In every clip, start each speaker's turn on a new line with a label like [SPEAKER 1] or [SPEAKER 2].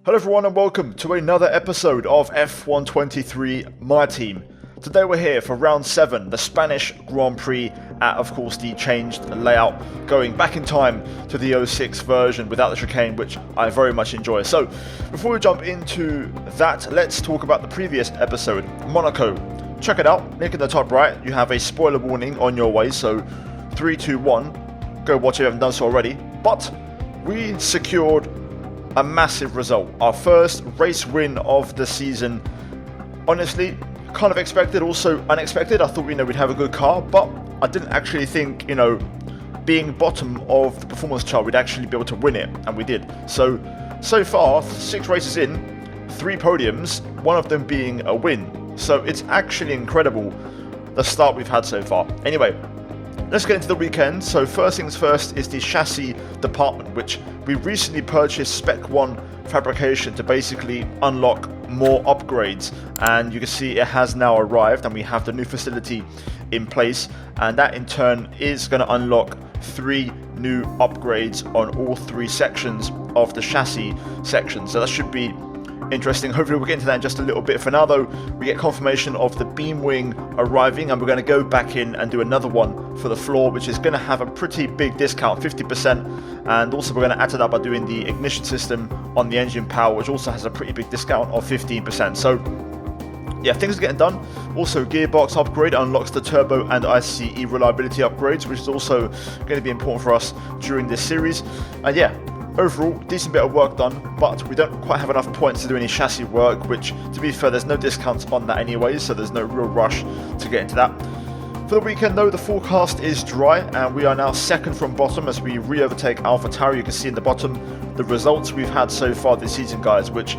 [SPEAKER 1] Hello everyone and welcome to another episode of F123 My Team. Today we're here for round 7, the Spanish Grand Prix at of course the changed layout, going back in time to the 06 version without the chicane, which I very much enjoy. So before we jump into that, let's talk about the previous episode, Monaco. Check it out, link in the top right. You have a spoiler warning on your way, so 3, 2, 1, go watch it if you haven't done so already. But we secured a massive result, our first race win of the season. Honestly, kind of expected, also unexpected. I thought we'd have a good car, but I didn't actually think, being bottom of the performance chart, we'd actually be able to win it, and we did. So far, 6 races in, 3 podiums, one of them being a win. So it's actually incredible, the start we've had so far. Anyway, let's get into the weekend. So first things first is the chassis department, which we recently purchased Spec 1 fabrication to basically unlock more upgrades, and you can see it has now arrived and we have the new facility in place, and that in turn is going to unlock 3 new upgrades on all 3 sections of the chassis section. So that should be interesting. Hopefully we'll get into that in just a little bit. For now though, we get confirmation of the beam wing arriving, and we're going to go back in and do another one for the floor, which is going to have a pretty big discount, 50%, and also we're going to add to that by doing the ignition system on the engine power, which also has a pretty big discount of 15%. So yeah, things are getting done. Also, gearbox upgrade unlocks the turbo and ICE reliability upgrades, which is also going to be important for us during this series. And yeah, overall, decent bit of work done, but we don't quite have enough points to do any chassis work, which, to be fair, there's no discounts on that anyway, so there's no real rush to get into that. For the weekend though, the forecast is dry, and we are now second from bottom as we re-overtake AlphaTauri. You can see in the bottom the results we've had so far this season, guys, which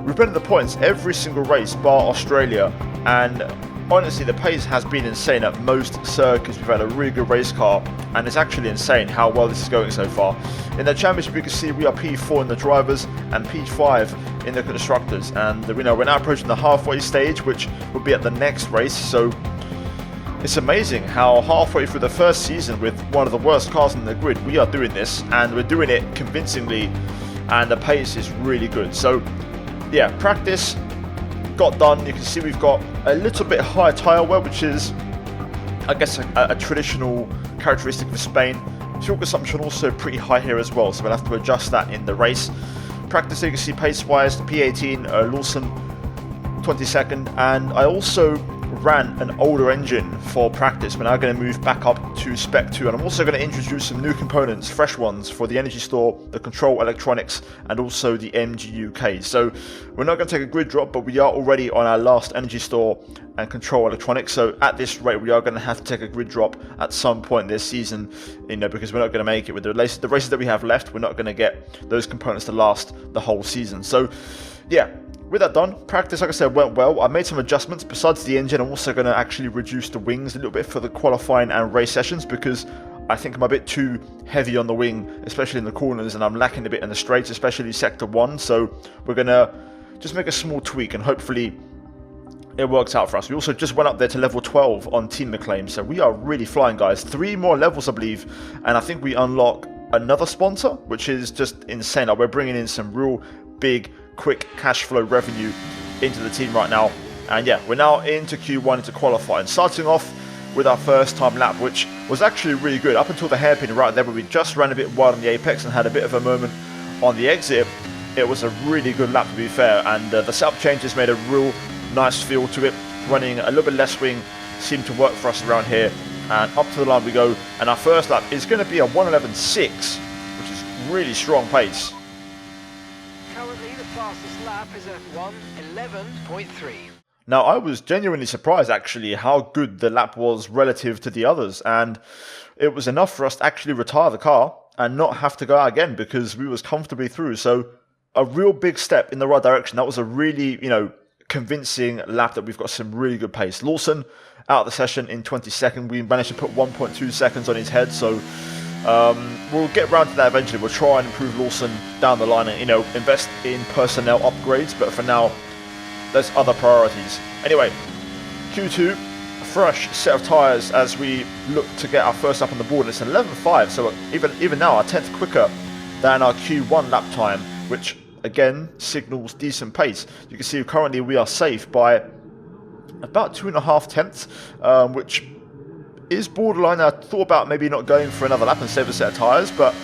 [SPEAKER 1] we've been in the points every single race bar Australia, and honestly the pace has been insane at most circuits. We've had a really good race car, and it's actually insane how well this is going so far. In the championship you can see we are P4 in the drivers and P5 in the constructors, and we're now approaching the halfway stage, which will be at the next race. So it's amazing how halfway through the first season with one of the worst cars in the grid, we are doing this, and we're doing it convincingly, and the pace is really good. So yeah, practice got done. You can see we've got a little bit higher tyre wear, which is, I guess, a traditional characteristic of Spain. Fuel consumption also pretty high here as well, so we'll have to adjust that in the race. Practice, you can see pace-wise, P18, Lawson 22nd, and I also ran an older engine for practice. We're now going to move back up to Spec 2, and I'm also going to introduce some new components, fresh ones, for the energy store, the control electronics, and also the MGUK. So we're not going to take a grid drop, but we are already on our last energy store and control electronics. So at this rate, we are going to have to take a grid drop at some point this season, because we're not going to make it with the races that we have left. We're not going to get those components to last the whole season. So yeah, with that done, practice, like I said, went well. I made some adjustments. Besides the engine, I'm also going to actually reduce the wings a little bit for the qualifying and race sessions, because I think I'm a bit too heavy on the wing, especially in the corners, and I'm lacking a bit in the straights, especially sector 1. So we're going to just make a small tweak, and hopefully it works out for us. We also just went up there to level 12 on Team McLean, so we are really flying, guys. 3 more levels, I believe, and I think we unlock another sponsor, which is just insane. We're bringing in some real big, quick cash flow revenue into the team right now. And yeah, we're now into Q1, into qualifying, starting off with our first time lap, which was actually really good up until the hairpin right there, where we just ran a bit wide on the apex and had a bit of a moment on the exit. It was a really good lap, to be fair, and the setup changes made a real nice feel to it. Running a little bit less wing seemed to work for us around here, and up to the line we go. And our first lap is going to be a 1:11.6, which is really strong pace.
[SPEAKER 2] Currently the fastest lap is at 1:11.3.
[SPEAKER 1] Now, I was genuinely surprised actually how good the lap was relative to the others, and it was enough for us to actually retire the car and not have to go out again, because we was comfortably through. So a real big step in the right direction. That was a really, convincing lap that we've got some really good pace. Lawson out of the session in 22nd. We managed to put 1.2 seconds on his head, so we'll get around to that eventually. We'll try and improve Lawson down the line and, invest in personnel upgrades, but for now, there's other priorities. Anyway, Q2, a fresh set of tyres as we look to get our first lap on the board. It's 11.5, so even now, our 10th quicker than our Q1 lap time, which again signals decent pace. You can see currently we are safe by about 2.5 tenths, which is borderline. I thought about maybe not going for another lap and save a set of tyres, but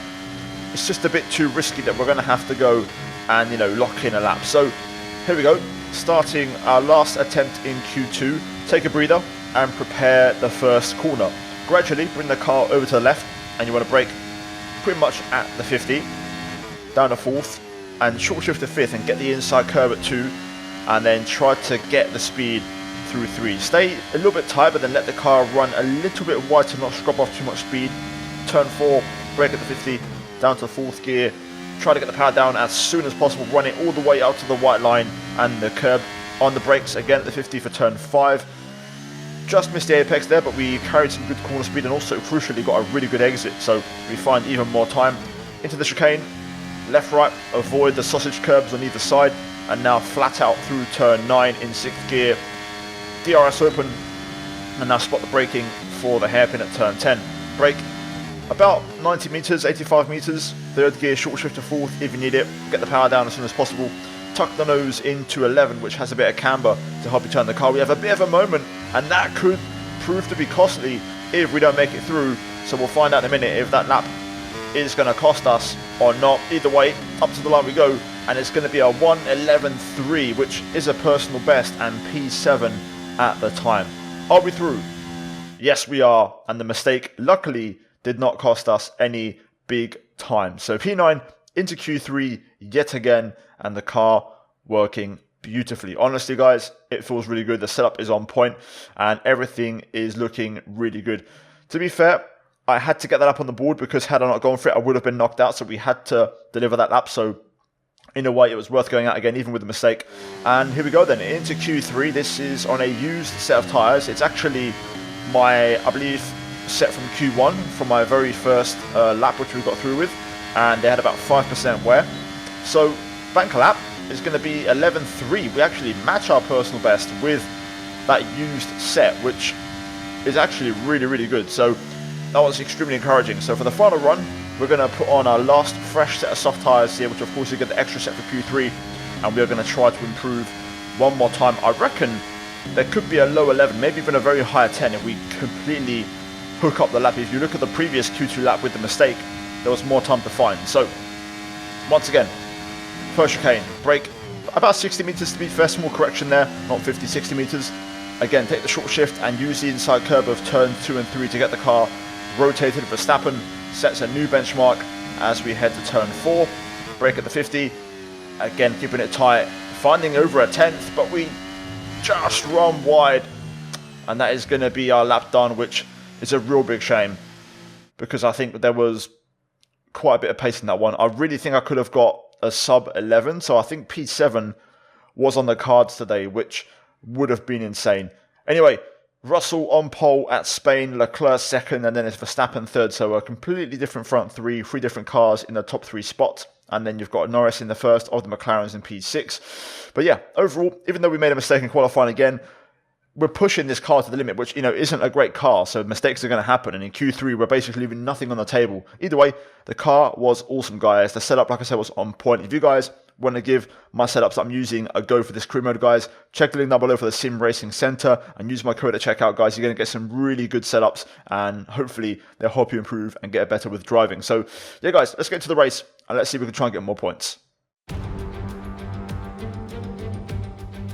[SPEAKER 1] it's just a bit too risky that we're going to have to go and, you know, lock in a lap. So here we go, starting our last attempt in Q2. Take a breather and prepare the first corner. Gradually bring the car over to the left, and you want to brake pretty much at the 50, down to 4th, and short shift to 5th, and get the inside curb at 2, and then try to get the speed through 3. Stay a little bit tight, but then let the car run a little bit wide to not scrub off too much speed. Turn 4, brake at the 50, down to the 4th gear. Try to get the power down as soon as possible, run it all the way out to the white line and the curb. On the brakes again at the 50 for turn 5. Just missed the apex there, but we carried some good corner speed and also crucially got a really good exit, so we find even more time. Into the chicane, left right, avoid the sausage curbs on either side, and now flat out through turn 9 in 6th gear. DRS open, and now spot the braking for the hairpin at turn 10. Brake about 90 meters, 85 meters, 3rd gear, short shift to 4th if you need it. Get the power down as soon as possible. Tuck the nose into 11, which has a bit of camber to help you turn the car. We have a bit of a moment, and that could prove to be costly if we don't make it through. So we'll find out in a minute if that lap is going to cost us or not. Either way, up to the line we go, and it's going to be a 1:11.3, which is a personal best and P7 at the time. Are we through? Yes, we are, and the mistake, luckily, did not cost us any big time. So P9 into Q3 yet again, and the car working beautifully. Honestly, guys, it feels really good. The setup is on point, and everything is looking really good. To be fair, I had to get that up on the board because had I not gone for it, I would have been knocked out. So we had to deliver that lap. So in a way, it was worth going out again, even with the mistake. And here we go then, into Q3. This is on a used set of tyres. It's actually my, I believe, set from Q1 from my very first lap, which we got through with. And they had about 5% wear. So bank lap is going to be 11.3. We actually match our personal best with that used set, which is actually really, really good. So that was extremely encouraging. So for the final run, we're going to put on our last fresh set of soft tyres here, which of course you get the extra set for Q3, and we're going to try to improve one more time. I reckon there could be a low 11, maybe even a very high 10 if we completely hook up the lap. If you look at the previous Q2 lap with the mistake, there was more time to find. So once again, first chicane, brake about 60 meters to be fair, small correction there, not 50, 60 meters. Again, take the short shift and use the inside curb of turn 2 and 3 to get the car rotated. Verstappen sets a new benchmark as we head to turn 4. Brake at the 50, again keeping it tight, finding over a 10th, but we just run wide, and that is going to be our lap done, which is a real big shame because I think there was quite a bit of pace in that one. I really think I could have got a sub 11, so I think P7 was on the cards today, which would have been insane. Anyway, Russell on pole at Spain, Leclerc second, and then it's Verstappen third, so a completely different front three different cars in the top 3 spots, and then you've got Norris in the first of the McLarens in P6. But yeah, overall, even though we made a mistake in qualifying again, we're pushing this car to the limit, which, you know, isn't a great car, so mistakes are going to happen. And in Q3, we're basically leaving nothing on the table. Either way, the car was awesome, guys. The setup, like I said, was on point. If you guys want to give my setups that I'm using a go for this career mode, guys, check the link down below for the Sim Racing Center and use my code at checkout, guys. You're going to get some really good setups, and hopefully they'll help you improve and get better with driving. So yeah, guys, let's get to the race and let's see if we can try and get more points.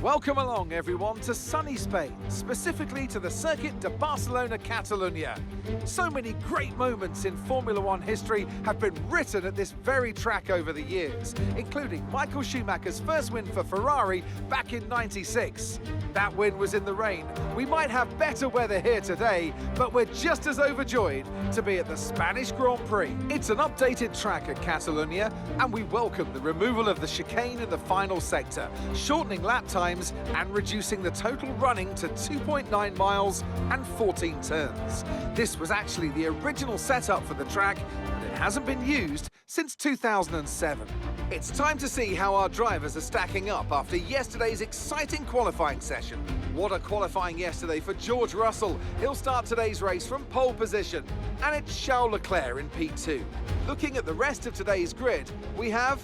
[SPEAKER 3] Welcome along, everyone, to sunny Spain, specifically to the Circuit de Barcelona, Catalunya. So many great moments in Formula One history have been written at this very track over the years, including Michael Schumacher's first win for Ferrari back in '96. That win was in the rain. We might have better weather here today, but we're just as overjoyed to be at the Spanish Grand Prix. It's an updated track at Catalunya, and we welcome the removal of the chicane in the final sector, shortening lap time and reducing the total running to 2.9 miles and 14 turns. This was actually the original setup for the track, but it hasn't been used since 2007. It's time to see how our drivers are stacking up after yesterday's exciting qualifying session. What a qualifying yesterday for George Russell. He'll start today's race from pole position, and it's Charles Leclerc in P2. Looking at the rest of today's grid, we have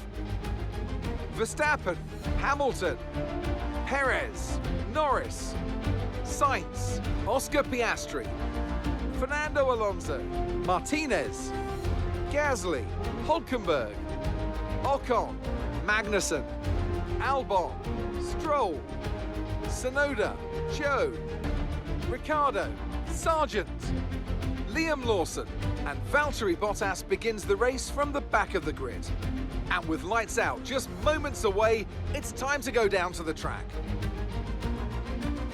[SPEAKER 3] Verstappen, Hamilton, Perez, Norris, Sainz, Oscar Piastri, Fernando Alonso, Martinez, Gasly, Hulkenberg, Ocon, Magnussen, Albon, Stroll, Tsunoda, Joe, Ricciardo, Sargent, Liam Lawson, and Valtteri Bottas begins the race from the back of the grid. And with lights out just moments away, it's time to go down to the track.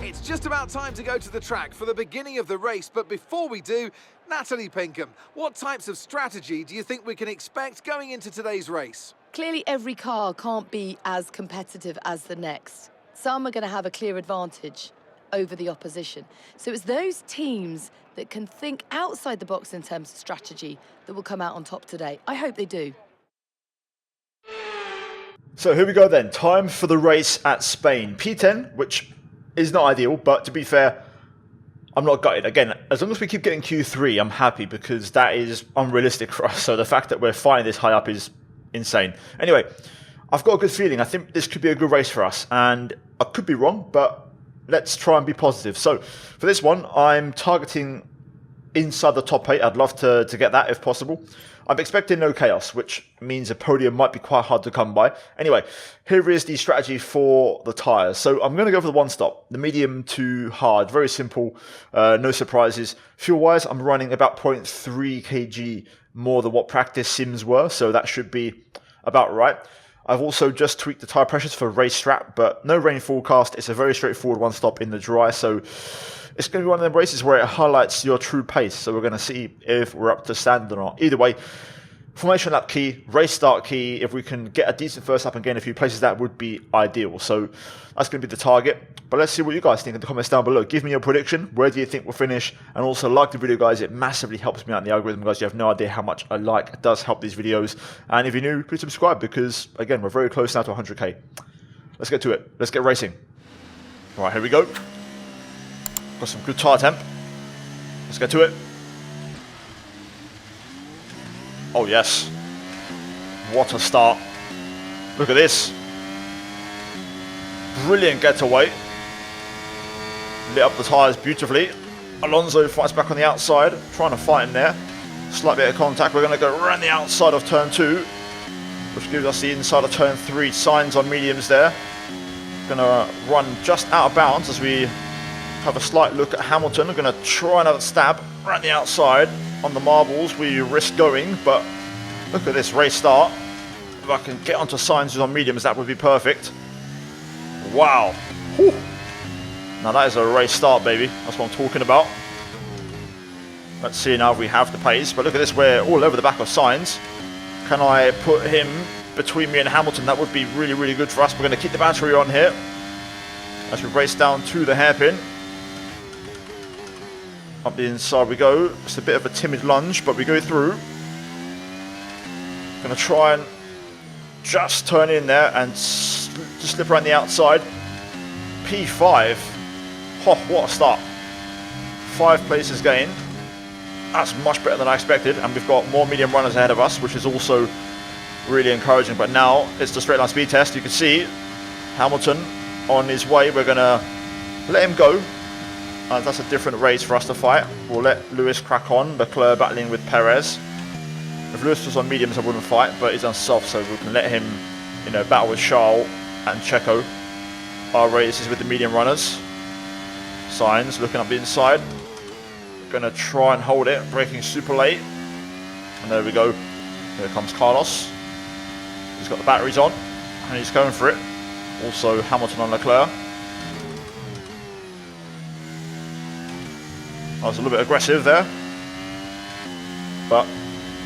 [SPEAKER 3] It's just about time to go to the track for the beginning of the race, but before we do, Natalie Pinkham, what types of strategy do you think we can expect going into today's race?
[SPEAKER 4] Clearly, every car can't be as competitive as the next. Some are going to have a clear advantage over the opposition. So it's those teams that can think outside the box in terms of strategy that will come out on top today. I hope they do.
[SPEAKER 1] So here we go then. Time for the race at Spain. P10, which is not ideal, but to be fair, I'm not gutted. Again, as long as we keep getting Q3, I'm happy because that is unrealistic for us. So the fact that we're flying this high up is insane. Anyway, I've got a good feeling. I think this could be a good race for us. And I could be wrong, but let's try and be positive. So for this one, I'm targeting inside the top 8. I'd love to get that if possible. I'm expecting no chaos, which means a podium might be quite hard to come by. Anyway, here is the strategy for the tyres. So I'm going to go for the one stop, the medium to hard. Very simple, no surprises. Fuel-wise, I'm running about 0.3 kg more than what practice sims were, so that should be about right. I've also just tweaked the tyre pressures for race strap, but no rain forecast. It's a very straightforward one stop in the dry, so it's going to be one of them races where it highlights your true pace. So we're going to see if we're up to standard or not. Either way, formation lap key, race start key. If we can get a decent first lap and gain a few places, that would be ideal. So that's going to be the target. But let's see what you guys think in the comments down below. Give me your prediction. Where do you think we'll finish? And also like the video, guys. It massively helps me out in the algorithm, guys. You have no idea how much I like. It does help these videos. And if you're new, please subscribe because, again, we're very close now to 100k. Let's get to it. Let's get racing. All right, here we go. Got some good tyre temp. Let's get to it. Oh, yes. What a start. Look at this. Brilliant getaway. Lit up the tyres beautifully. Alonso fights back on the outside, trying to fight in there. Slight bit of contact. We're going to go around the outside of turn 2, which gives us the inside of turn 3. Signs on mediums there. Going to run just out of bounds as we have a slight look at Hamilton. We're going to try another stab around the outside. On the marbles, we risk going, but look at this race start. If I can get onto Signs on mediums, that would be perfect. Wow. Whew. Now that is a race start, baby. That's what I'm talking about. Let's see now if we have the pace. But look at this, we're all over the back of Signs. Can I put him between me and Hamilton? That would be really, really good for us. We're going to keep the battery on here as we race down to the hairpin. Up the inside we go. It's a bit of a timid lunge, but we go through. Going to try and just turn in there and just slip around the outside. P5. Oh, what a start. 5 places gained. That's much better than I expected. And we've got more medium runners ahead of us, which is also really encouraging. But now it's the straight line speed test. You can see Hamilton on his way. We're going to let him go. That's a different race for us to fight. We'll let Lewis crack on. Leclerc battling with Perez. If Lewis was on mediums, I wouldn't fight, but he's on soft, so we can let him, battle with Charles and Checo. Our race is with the medium runners. Signs looking up the inside. Going to try and hold it, braking super late. And there we go. Here comes Carlos. He's got the batteries on, and he's going for it. Also Hamilton on Leclerc. I was a little bit aggressive there, but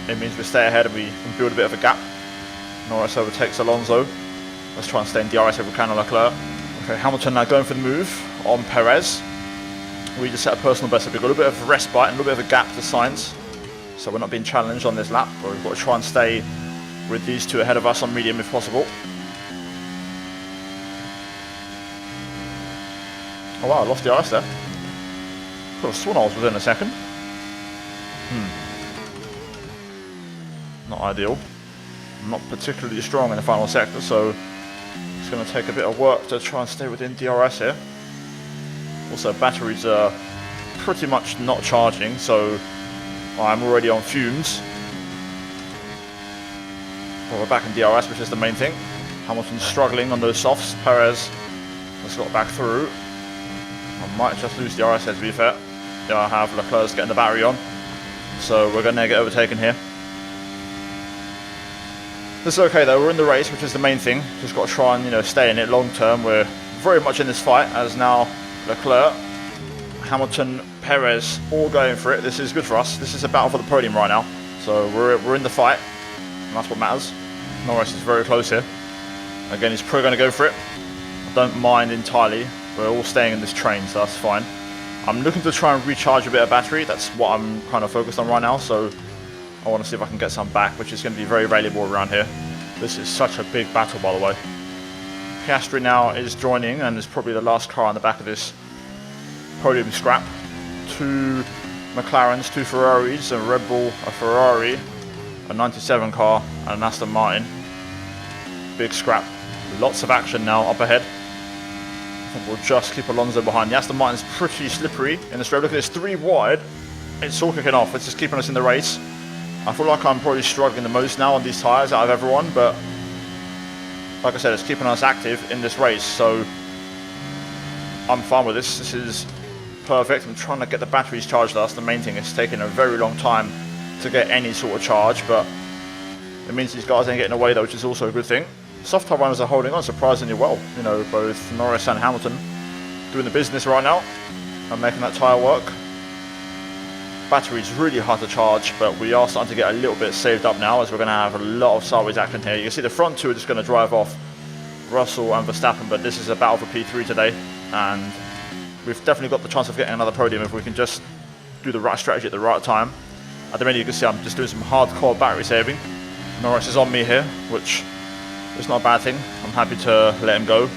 [SPEAKER 1] it means we stay ahead and we can build a bit of a gap. Norris overtakes Alonso. Let's try and stay in DRS if we can on Leclerc. Okay, Hamilton now going for the move on Perez. We just set a personal best. So we've got a bit of a respite and a little bit of a gap to Sainz. So we're not being challenged on this lap, but we've got to try and stay with these two ahead of us on medium if possible. Oh wow, I lost DRS there. Could have sworn I was within a second. Not ideal. Not particularly strong in the final sector, so It's going to take a bit of work to try and stay within DRS here. Also, batteries are pretty much not charging, so I'm already on fumes. But we're back in DRS, which is the main thing. Hamilton's struggling on those softs. Perez has got back through. I might just lose DRS here, to be fair. Yeah, I have Leclerc's getting the battery on. So we're going to get overtaken here. This is okay though, we're in the race, which is the main thing. Just got to try and, you know, stay in it long term. We're very much in this fight, as now Leclerc, Hamilton, Perez all going for it. This is good for us. This is a battle for the podium right now. So we're in the fight, and that's what matters. Norris is very close here. Again, he's probably going to go for it. I don't mind entirely. We're all staying in this train, so that's fine. I'm looking to try and recharge a bit of battery. That's what I'm kind of focused on right now. So I want to see if I can get some back, which is going to be very valuable around here. This is such a big battle, by the way. Piastri now is joining, and is probably the last car on the back of this podium scrap. 2 McLarens, 2 Ferraris, a Red Bull, a Ferrari, a 97 car, and an Aston Martin. Big scrap. Lots of action now up ahead. I think we'll just keep Alonso behind. The Aston Martin's pretty slippery in the straight. Look at this, 3 wide. It's all kicking off. It's just keeping us in the race. I feel like I'm probably struggling the most now on these tyres out of everyone, but like I said, it's keeping us active in this race, so I'm fine with this. This is perfect. I'm trying to get the batteries charged. That's the main thing. It's taking a very long time to get any sort of charge, but it means these guys ain't getting away though, which is also a good thing. Soft tyre runners are holding on surprisingly well. You know, both Norris and Hamilton doing the business right now and making that tyre work. Battery's really hard to charge, but we are starting to get a little bit saved up now, as we're going to have a lot of sideways action here. You can see the front 2 are just going to drive off Russell and Verstappen, but this is a battle for P3 today, and we've definitely got the chance of getting another podium if we can just do the right strategy at the right time. At the minute, you can see I'm just doing some hardcore battery saving. Norris is on me here, which is not a bad thing. I'm happy to let him go.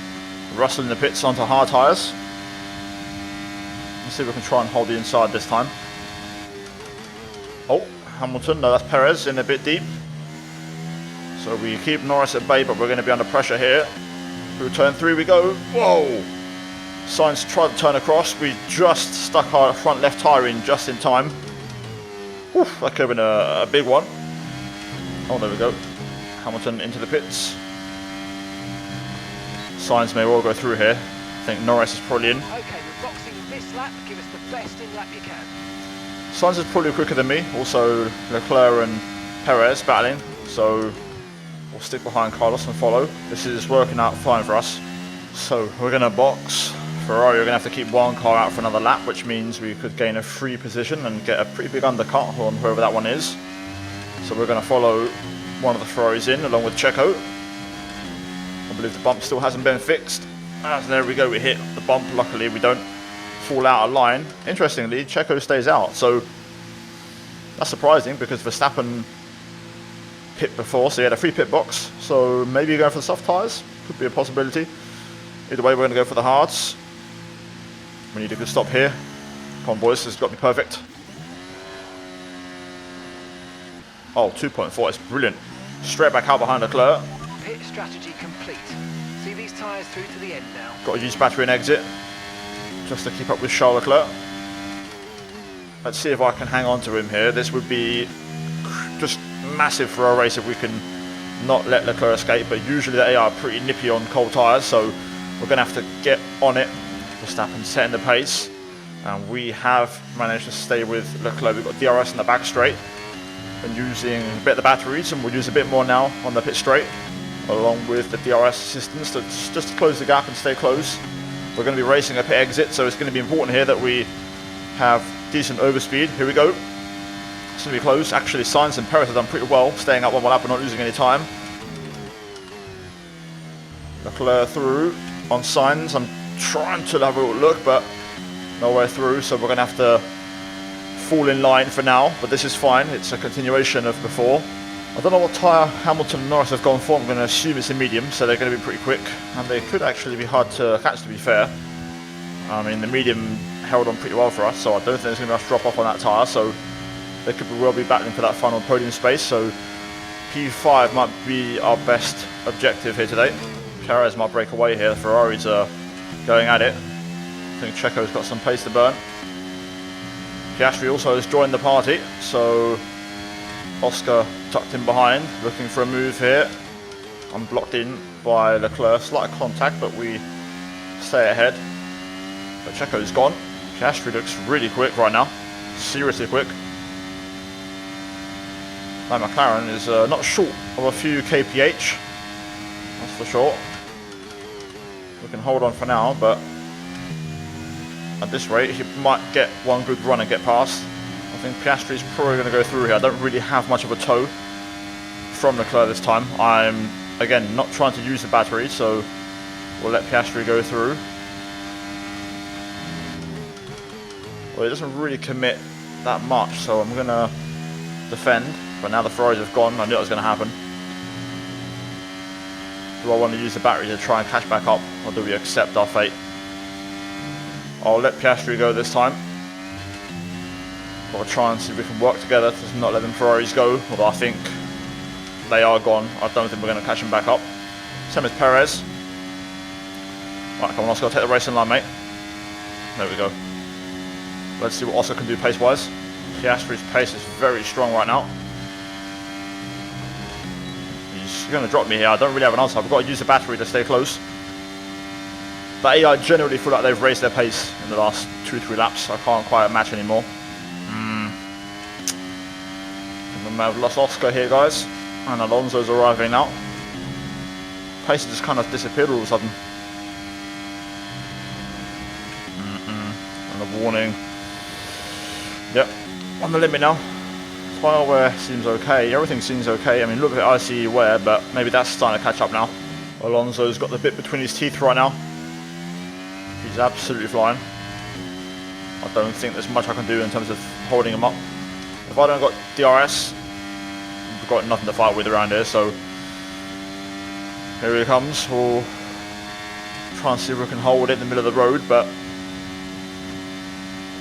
[SPEAKER 1] Russell in the pits onto hard tyres. Let's see if we can try and hold the inside this time. Oh, Hamilton, no, that's Perez in a bit deep. So we keep Norris at bay, but we're going to be under pressure here. Through turn 3 we go. Whoa! Sainz tried to turn across. We just stuck our front left tyre in just in time. Whew, that could have been a big one. Oh, there we go. Hamilton into the pits. Sainz may well go through here. I think Norris is probably in.
[SPEAKER 2] Okay, we're boxing this lap. Give us the best in lap you can.
[SPEAKER 1] Sainz is probably quicker than me. Also, Leclerc and Perez battling. So we'll stick behind Carlos and follow. This is working out fine for us. So we're going to box. Ferrari are going to have to keep one car out for another lap, which means we could gain a free position and get a pretty big undercut on whoever that one is. So we're going to follow one of the Ferraris in, along with Checo. I believe the bump still hasn't been fixed. And there we go, we hit the bump. Luckily we don't fall out of line. Interestingly, Checo stays out, so that's surprising because Verstappen pit before, so he had a free pit box. So maybe going for the soft tyres, could be a possibility. Either way, we're going to go for the hards. We need a good stop here. Come on, boys, this has got to be perfect. Oh, 2.4, it's brilliant. Straight back out behind Leclerc.
[SPEAKER 2] Pit strategy complete. See these tyres through to the end now.
[SPEAKER 1] Got to use battery and exit just to keep up with Charles Leclerc. Let's see if I can hang on to him here. This would be just massive for our race if we can not let Leclerc escape, but usually they are pretty nippy on cold tyres, so we're going to have to get on it. Verstappen setting the pace, and we have managed to stay with Leclerc. We've got DRS in the back straight and using a bit of the batteries, and we'll use a bit more now on the pit straight along with the DRS assistance to just close the gap and stay close. We're going to be racing a pit exit, so it's going to be important here that we have decent overspeed. Here we go. It's going to be close. Actually, Sainz and Perez have done pretty well, staying up one more lap and not losing any time. Leclerc through on Sainz. I'm trying to have a look, but no way through, so we're going to have to fall in line for now, but this is fine. It's a continuation of before. I don't know what tyre Hamilton and Norris have gone for. I'm going to assume it's a medium, so they're going to be pretty quick, and they could actually be hard to catch, to be fair. I mean, the medium held on pretty well for us, so I don't think there's going to be much drop off on that tyre, so they could well be battling for that final podium space. So P5 might be our best objective here today. Perez might break away here. Ferrari's going at it. I think Checo's got some pace to burn. Piastri also has joined the party, so Oscar tucked in behind, looking for a move here. I'm blocked in by Leclerc, slight contact, but we stay ahead. But Checo's gone. Piastri looks really quick right now, seriously quick. Now McLaren is not short of a few kph, that's for sure. We can hold on for now, but at this rate he might get one good run and get past. I think Piastri's probably going to go through here. I don't really have much of a tow from Leclerc this time. I'm, again, not trying to use the battery, so we'll let Piastri go through. Well, he doesn't really commit that much, so I'm going to defend. But now the Ferraris have gone, I knew it was going to happen. Do I want to use the battery to try and catch back up, or do we accept our fate? I'll let Piastri go this time. We'll try and see if we can work together to not let them Ferraris go, although I think they are gone. I don't think we're going to catch them back up. Same as Perez. Right, come on, Oscar, take the racing line, mate. There we go. Let's see what Oscar can do pace-wise. Piastri's pace is very strong right now. He's going to drop me here. I don't really have an answer. I've got to use the battery to stay close. But AI generally feel like they've raised their pace in the last 2-3 laps. I can't quite match anymore. We may have lost Oscar here, guys. And Alonso's arriving now. Pace just kind of disappeared all of a sudden. And a warning. Yep, on the limit now. Tyre wear seems okay. Everything seems okay. I mean, look at ICE wear, but maybe that's starting to catch up now. Alonso's got the bit between his teeth right now. He's absolutely flying. I don't think there's much I can do in terms of holding him up. If I don't got DRS, we've got nothing to fight with around here, so here he comes. We'll try and see if we can hold it in the middle of the road, but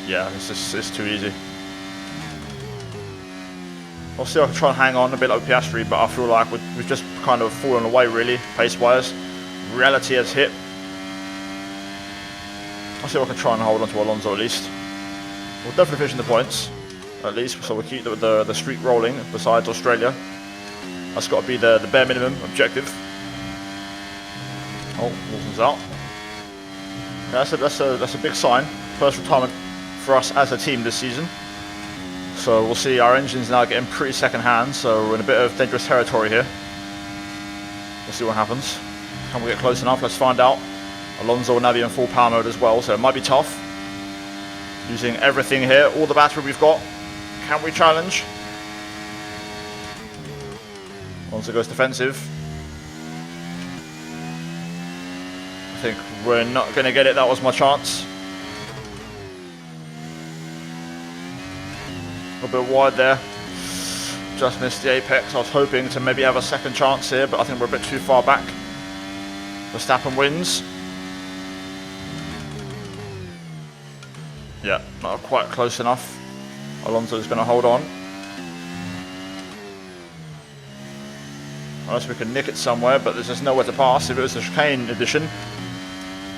[SPEAKER 1] yeah, it's too easy. I'll see if I can try and hang on a bit like Piastri, but I feel like we've just kind of fallen away really, pace-wise. Reality has hit. I'll see if I can try and hold on to Alonso at least. We'll definitely finish in the points, at least, so we'll keep the streak rolling besides Australia. That's got to be the bare minimum objective. Oh, Wilson's out. Yeah, that's a big sign. First retirement for us as a team this season. So we'll see, our engine's now getting pretty second hand, so we're in a bit of dangerous territory here. We'll see what happens. Can we get close enough? Let's find out. Alonso will now be in full power mode as well, so it might be tough. Using everything here, all the battery we've got. Can we challenge? Alonso goes defensive. I think we're not going to get it, that was my chance. A little bit wide there. Just missed the apex. I was hoping to maybe have a second chance here, but I think we're a bit too far back. Verstappen wins. Yeah, not quite close enough. Alonso's going to hold on. Unless we can nick it somewhere, but there's just nowhere to pass. If it was a chicane edition,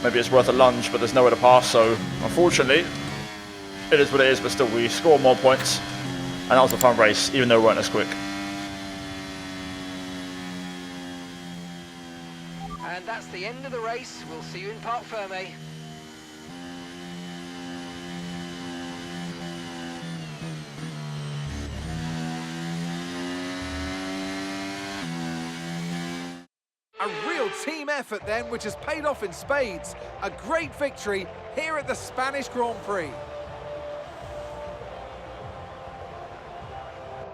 [SPEAKER 1] maybe it's worth a lunge, but there's nowhere to pass. So, unfortunately, it is what it is, but still, we score more points. And that was a fun race, even though we weren't as quick.
[SPEAKER 2] And that's the end of the race. We'll see you in Parc Fermé.
[SPEAKER 3] A real team effort then, which has paid off in spades. A great victory here at the Spanish Grand Prix.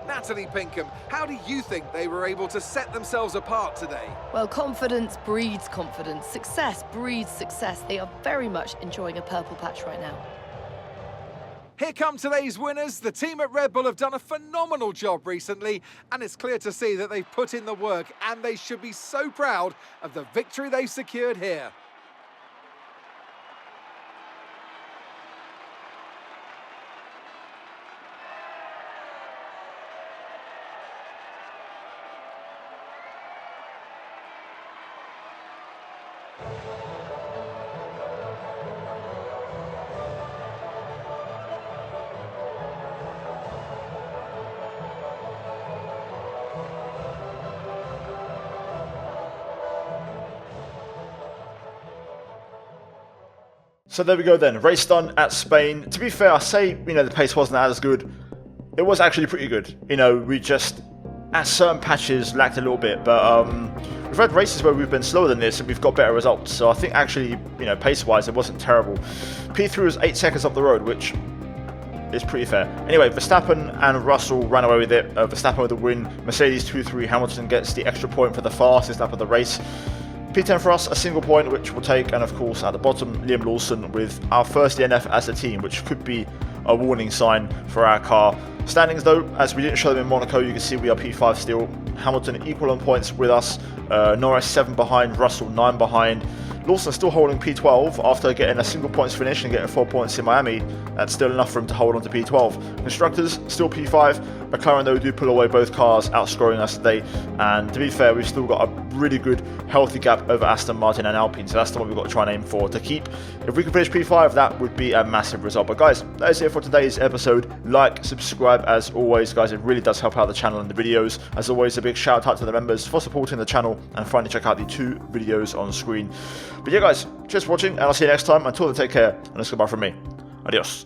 [SPEAKER 3] Natalie Pinkham, how do you think they were able to set themselves apart today?
[SPEAKER 4] Well, confidence breeds confidence. Success breeds success. They are very much enjoying a purple patch right now.
[SPEAKER 3] Here come today's winners. The team at Red Bull have done a phenomenal job recently, and it's clear to see that they've put in the work, and they should be so proud of the victory they've secured here.
[SPEAKER 1] So there we go then, race done at Spain. To be fair, I say, the pace wasn't as good. It was actually pretty good. We just, at certain patches, lacked a little bit. But we've had races where we've been slower than this and we've got better results. So I think actually, pace-wise, it wasn't terrible. P3 was 8 seconds off the road, which is pretty fair. Anyway, Verstappen and Russell ran away with it. Verstappen with the win. Mercedes 2-3. Hamilton gets the extra point for the fastest lap of the race. P10 for us, a single point, which we'll take, and of course at the bottom, Liam Lawson with our first DNF as a team, which could be a warning sign for our car. Standings though, as we didn't show them in Monaco, you can see we are P5 still. Hamilton equal on points with us, Norris 7 behind, Russell 9 behind. Lawson still holding P12 after getting a single points finish and getting 4 points in Miami. That's still enough for him to hold on to P12. Constructors still P5. McLaren though do pull away both cars, outscoring us today. And to be fair, we've still got a really good healthy gap over Aston Martin and Alpine, so that's the one we've got to try and aim for to keep. If we can finish P5, that would be a massive result. But guys, that is it for today's episode. Like, subscribe as always, guys. It really does help out the channel and the videos. As always, a big shout out to the members for supporting the channel, and finally check out the 2 videos on screen. But yeah guys, cheers for watching, and I'll see you next time. Until then, take care, and it's goodbye from me. Adios.